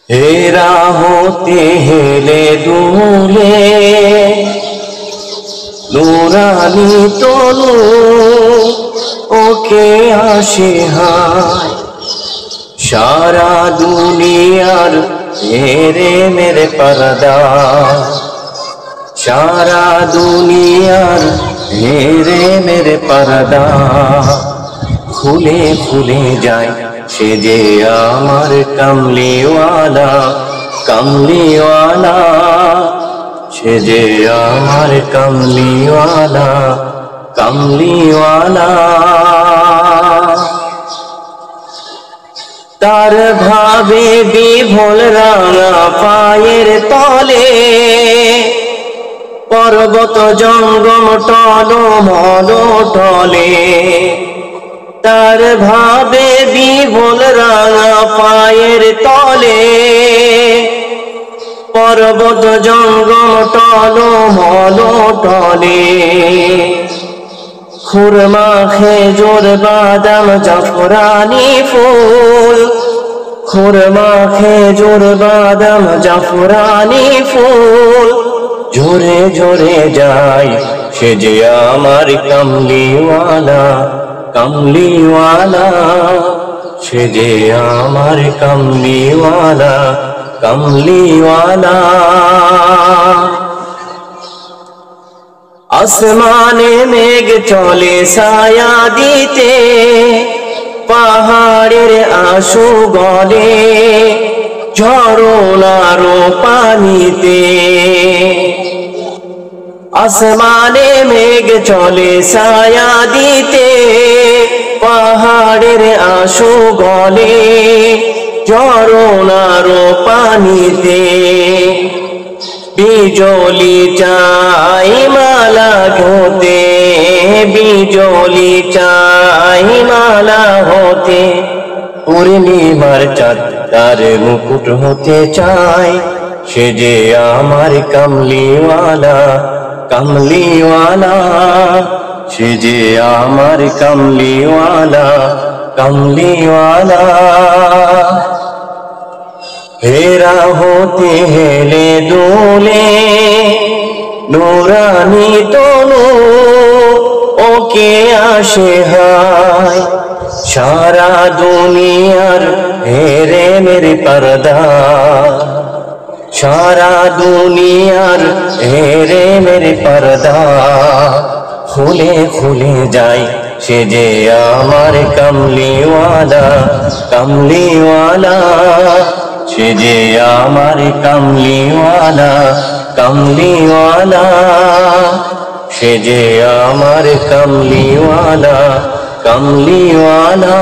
হেরা হতে হেলে দুলে নুরানি তনু ওকে আসে হায় সারা দুনিয়ার মেরে মেরে পর্দা সারা দুনিয়ার মেরে মেরে পর্দা খুলে খুলে যায় সে যে আমার কমলিওয়ালা কমলিওয়ালা সে যে আমার কমলিওয়ালা কমলিওয়ালা তার ভাবে বিভোল রাঙা পায়ের তলে পর্বত জঙ্গম টল মল টলে তার ভাবে বিভোল রাঙা পায়ের তলে পর্বত জঙ্গম টল মল টলে খুরমা খেজুর বাদাম জাফরানি ফুল খুরমা খেজুর বাদাম জাফরানি ফুল ঝরে ঝরে যায় সে যে আমার কমলিওয়ালা কমলিওয়ালা সে যে আমার কমলিওয়ালা কমলিওয়ালা আসমানে মেঘ চলে ছায়া দিতে পাহাড়ের আশু গলে ঝরনার পানিতে আসমানে মেঘ চলে ছায়া দিতে পাহাড়ের আশু গলে ঝরনার পানিতে বিজলি চাই মালা হতে বিজলি চাই মালা হতে পূর্ণিমার চাঁদ তার মুকুট হতে চায় সে যে আমার কমলিওয়ালা কমলিওয়ালা সে যে আমার কমলিওয়ালা কমলিওয়ালা হেরা হতে হেলে দোলে নুরানি তনু ওকে আসে হায় সারা দুনিয়ার হেরে মেরে পর্দা সারা দুনিয়ার হেরে মেরে পর্দা খুলে খুলে যায় সে যে আমার কমলিওয়ালা কমলিওয়ালা সে যে আমার কমলিওয়ালা কমলিওয়ালা সে যে আমার কমলিওয়ালা কমলিওয়ালা